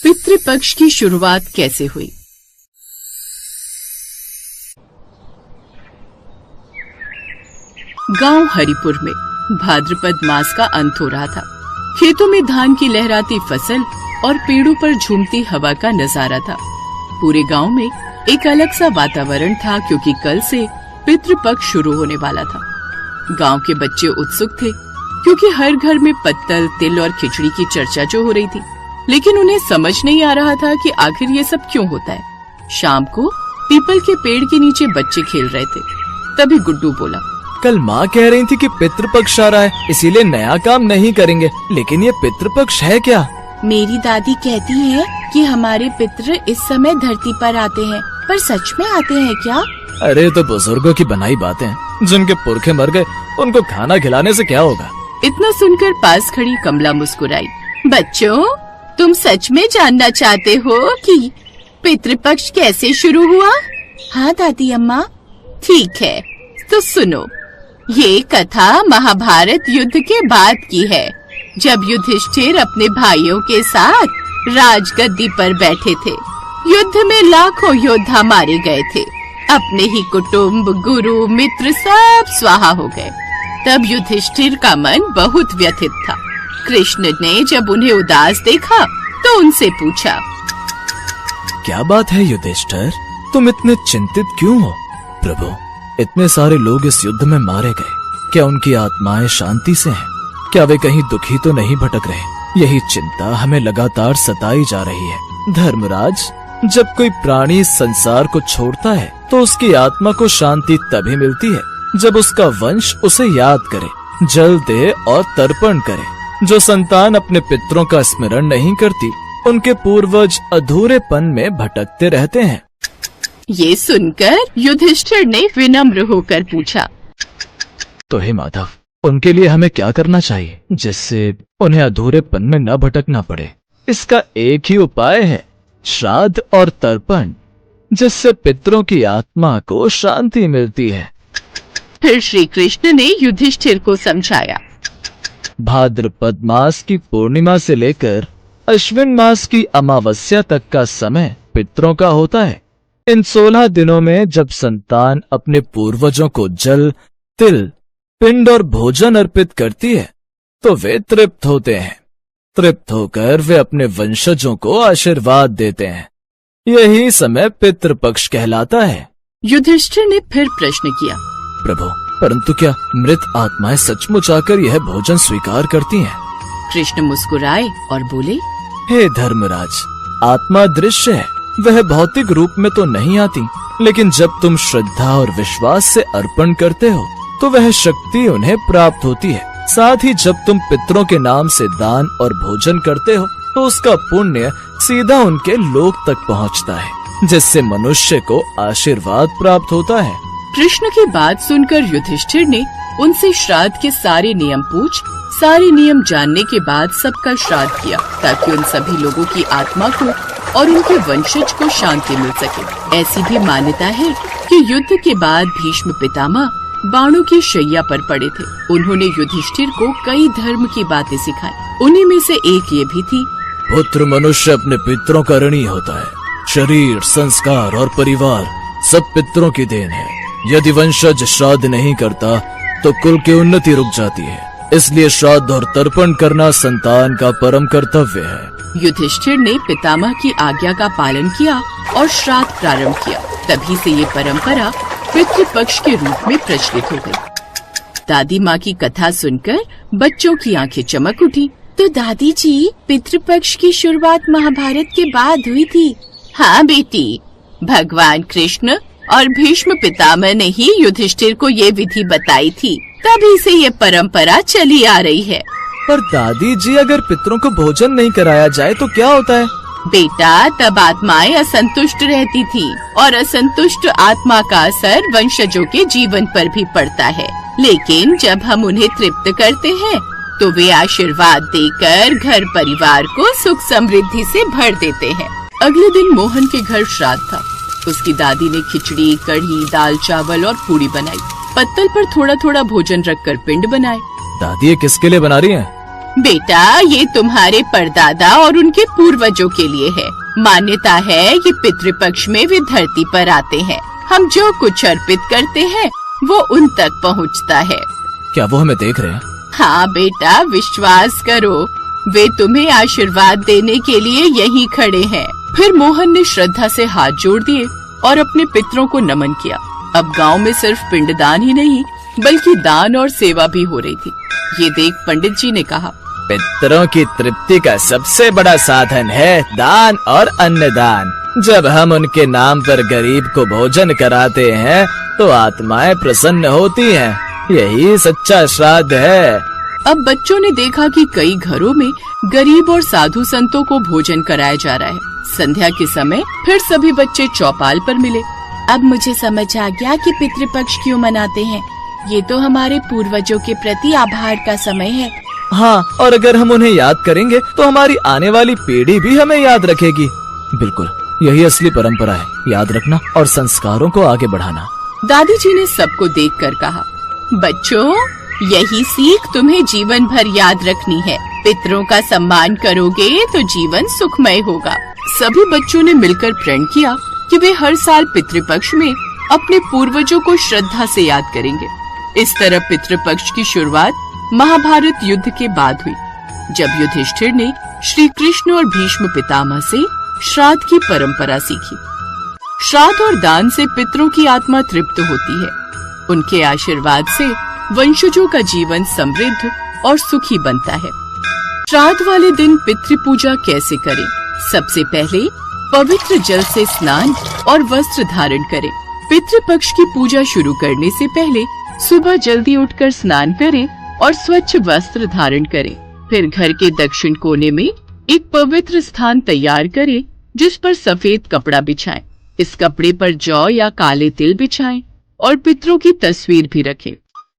पितृपक्ष की शुरुआत कैसे हुई। गांव हरिपुर में भाद्रपद मास का अंत हो रहा था। खेतों में धान की लहराती फसल और पेड़ों पर झूमती हवा का नजारा था। पूरे गांव में एक अलग सा वातावरण था, क्योंकि कल से पितृपक्ष शुरू होने वाला था। गांव के बच्चे उत्सुक थे, क्योंकि हर घर में पत्तल, तिल और खिचड़ी की चर्चा जो हो रही थी। लेकिन उन्हें समझ नहीं आ रहा था कि आखिर ये सब क्यों होता है। शाम को पीपल के पेड़ के नीचे बच्चे खेल रहे थे। तभी गुड्डू बोला, कल माँ कह रही थी कि पितृपक्ष आ रहा है, इसीलिए नया काम नहीं करेंगे। लेकिन ये पितृपक्ष है क्या? मेरी दादी कहती है कि हमारे पितृ इस समय धरती पर आते हैं, पर सच में आते हैं क्या? अरे तो बुजुर्गों की बनाई बातें। जिनके पुरखे मर गए उनको खाना खिलाने से क्या होगा। इतना सुनकर पास खड़ी कमला मुस्कुराई। बच्चों, तुम सच में जानना चाहते हो कि पितृपक्ष कैसे शुरू हुआ? हाँ दादी अम्मा। ठीक है, तो सुनो। ये कथा महाभारत युद्ध के बाद की है, जब युधिष्ठिर अपने भाइयों के साथ राजगद्दी पर बैठे थे। युद्ध में लाखों योद्धा मारे गए थे। अपने ही कुटुंब, गुरु, मित्र सब स्वाहा हो गए। तब युधिष्ठिर का मन बहुत व्यथित था। कृष्ण ने जब उन्हें उदास देखा तो उनसे पूछा, क्या बात है युधिष्ठिर, तुम इतने चिंतित क्यों हो? प्रभु, इतने सारे लोग इस युद्ध में मारे गए, क्या उनकी आत्माएं शांति से हैं? क्या वे कहीं दुखी तो नहीं भटक रहे? यही चिंता हमें लगातार सताई जा रही है। धर्मराज, जब कोई प्राणी इस संसार को छोड़ता है तो उसकी आत्मा को शांति तभी मिलती है जब उसका वंश उसे याद करे, जल दे और तर्पण करे। जो संतान अपने पितरों का स्मरण नहीं करती, उनके पूर्वज अधूरेपन में भटकते रहते हैं। ये सुनकर युधिष्ठिर ने विनम्र होकर पूछा, तो हे माधव, उनके लिए हमें क्या करना चाहिए जिससे उन्हें अधूरेपन में न भटकना पड़े? इसका एक ही उपाय है, श्राद्ध और तर्पण, जिससे पितरों की आत्मा को शांति मिलती है। फिर श्री कृष्ण ने युधिष्ठिर को समझाया, भाद्रपद मास की पूर्णिमा से लेकर अश्विन मास की अमावस्या तक का समय पितरों का होता है। इन 16 दिनों में जब संतान अपने पूर्वजों को जल, तिल, पिंड और भोजन अर्पित करती है तो वे तृप्त होते हैं। तृप्त होकर वे अपने वंशजों को आशीर्वाद देते हैं। यही समय पितृपक्ष कहलाता है। युधिष्ठिर ने फिर प्रश्न किया, प्रभु, परंतु क्या मृत आत्माएं सचमुच आकर यह भोजन स्वीकार करती हैं? कृष्ण मुस्कुराए और बोले, हे धर्मराज, आत्मा दृश्य है, वह भौतिक रूप में तो नहीं आती, लेकिन जब तुम श्रद्धा और विश्वास से अर्पण करते हो तो वह शक्ति उन्हें प्राप्त होती है। साथ ही जब तुम पितरों के नाम से दान और भोजन करते हो तो उसका पुण्य सीधा उनके लोक तक पहुंचता है, जिससे मनुष्य को आशीर्वाद प्राप्त होता है। कृष्ण की बात सुनकर युधिष्ठिर ने उनसे श्राद्ध के सारे नियम पूछ, सारे नियम जानने के बाद सबका श्राद्ध किया, ताकि उन सभी लोगों की आत्मा को और उनके वंशज को शांति मिल सके। ऐसी भी मान्यता है कि युद्ध के बाद भीष्म पितामह बाणों की शैया पर पड़े थे। उन्होंने युधिष्ठिर को कई धर्म की बातें सिखाई। उन्हीं में से एक ये भी थी, पुत्र मनुष्य अपने पितरों का ऋणी होता है। शरीर, संस्कार और परिवार सब पितरों की देन है। यदि वंशज श्राद्ध नहीं करता तो कुल की उन्नति रुक जाती है। इसलिए श्राद्ध और तर्पण करना संतान का परम कर्तव्य है। युधिष्ठिर ने पितामह की आज्ञा का पालन किया और श्राद्ध प्रारंभ किया। तभी से ये परंपरा पितृपक्ष के रूप में प्रचलित हो गई। दादी माँ की कथा सुनकर बच्चों की आंखें चमक उठी। तो दादी जी, पितृपक्ष की शुरुआत महाभारत के बाद हुई थी? हाँ बेटी, भगवान कृष्ण और भीष्म पितामह ने ही युधिष्ठिर को ये विधि बताई थी। तभी से ये परंपरा चली आ रही है। पर दादी जी, अगर पितरों को भोजन नहीं कराया जाए तो क्या होता है? बेटा, तब आत्माएं असंतुष्ट रहती थी और असंतुष्ट आत्मा का असर वंशजों के जीवन पर भी पड़ता है। लेकिन जब हम उन्हें तृप्त करते हैं तो वे आशीर्वाद देकर घर परिवार को सुख समृद्धि से भर देते हैं। अगले दिन मोहन के घर श्राद्ध था। उसकी दादी ने खिचड़ी, कढ़ी, दाल, चावल और पूरी बनाई। पत्तल पर थोड़ा थोड़ा भोजन रखकर पिंड बनाए। दादी ये किसके लिए बना रही हैं? बेटा, ये तुम्हारे परदादा और उनके पूर्वजों के लिए है। मान्यता है ये पितृपक्ष में वे धरती पर आते हैं। हम जो कुछ अर्पित करते हैं वो उन तक पहुंचता है। क्या वो हमें देख रहे हैं? हाँ बेटा, विश्वास करो, वे तुम्हें आशीर्वाद देने के लिए यहीं खड़े हैं। फिर मोहन ने श्रद्धा से हाथ जोड़ दिए और अपने पितरों को नमन किया। अब गांव में सिर्फ पिंडदान ही नहीं बल्कि दान और सेवा भी हो रही थी। ये देख पंडित जी ने कहा, पितरों की तृप्ति का सबसे बड़ा साधन है दान और अन्नदान। जब हम उनके नाम पर गरीब को भोजन कराते हैं तो आत्माएं प्रसन्न होती हैं। यही सच्चा श्राद्ध है। अब बच्चों ने देखा कि कई घरों में गरीब और साधु संतों को भोजन कराया जा रहा है। संध्या के समय फिर सभी बच्चे चौपाल पर मिले। अब मुझे समझ आ गया कि पितृपक्ष क्यों मनाते हैं। ये तो हमारे पूर्वजों के प्रति आभार का समय है। हाँ, और अगर हम उन्हें याद करेंगे तो हमारी आने वाली पीढ़ी भी हमें याद रखेगी। बिल्कुल, यही असली परंपरा है, याद रखना और संस्कारों को आगे बढ़ाना। दादी जी ने सबको देखकर कहा, बच्चों, यही सीख तुम्हें जीवन भर याद रखनी है। पितरों का सम्मान करोगे तो जीवन सुखमय होगा। सभी बच्चों ने मिलकर प्रण किया कि वे हर साल पितृपक्ष में अपने पूर्वजों को श्रद्धा से याद करेंगे। इस तरह पितृपक्ष की शुरुआत महाभारत युद्ध के बाद हुई, जब युधिष्ठिर ने श्री कृष्ण और भीष्म पितामह से श्राद्ध की परंपरा सीखी। श्राद्ध और दान से पितरों की आत्मा तृप्त होती है। उनके आशीर्वाद से वंशजों का जीवन समृद्ध और सुखी बनता है। श्राद्ध वाले दिन पितृ पूजा कैसे करें? सबसे पहले पवित्र जल से स्नान और वस्त्र धारण करें। पितृपक्ष की पूजा शुरू करने से पहले सुबह जल्दी उठकर स्नान करें और स्वच्छ वस्त्र धारण करें। फिर घर के दक्षिण कोने में एक पवित्र स्थान तैयार करें, जिस पर सफेद कपड़ा बिछाएं। इस कपड़े पर जौ या काले तिल बिछाएं और पितरों की तस्वीर भी रखें।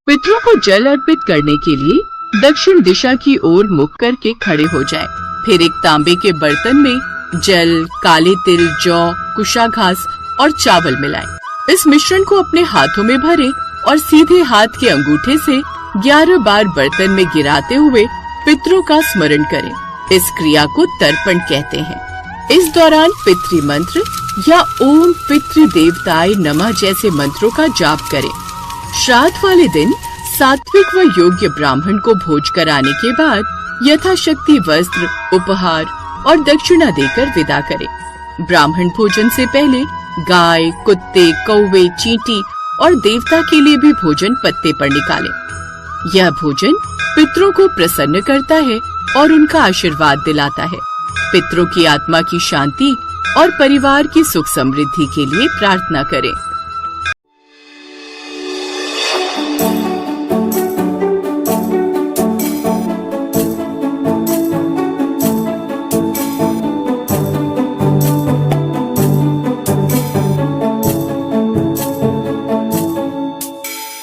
पितरों को जल अर्पित करने के लिए दक्षिण दिशा की ओर मुख करके खड़े हो जाएं। फिर एक तांबे के बर्तन में जल, काले तिल, जौ, कुशा घास और चावल मिलाएं। इस मिश्रण को अपने हाथों में भरें और सीधे हाथ के अंगूठे से 11 बार बर्तन में गिराते हुए पितरों का स्मरण करें। इस क्रिया को तर्पण कहते हैं। इस दौरान पितृ मंत्र या ओम पितृ देवताय नमः जैसे मंत्रों का जाप करें। श्राद्ध वाले दिन सात्विक व योग्य ब्राह्मण को भोज कराने के बाद यथाशक्ति वस्त्र, उपहार और दक्षिणा देकर विदा करें। ब्राह्मण भोजन से पहले गाय, कुत्ते, कौवे, चींटी और देवता के लिए भी भोजन पत्ते पर निकालें। यह भोजन पितरों को प्रसन्न करता है और उनका आशीर्वाद दिलाता है। पितरों की आत्मा की शांति और परिवार की सुख समृद्धि के लिए प्रार्थना करें।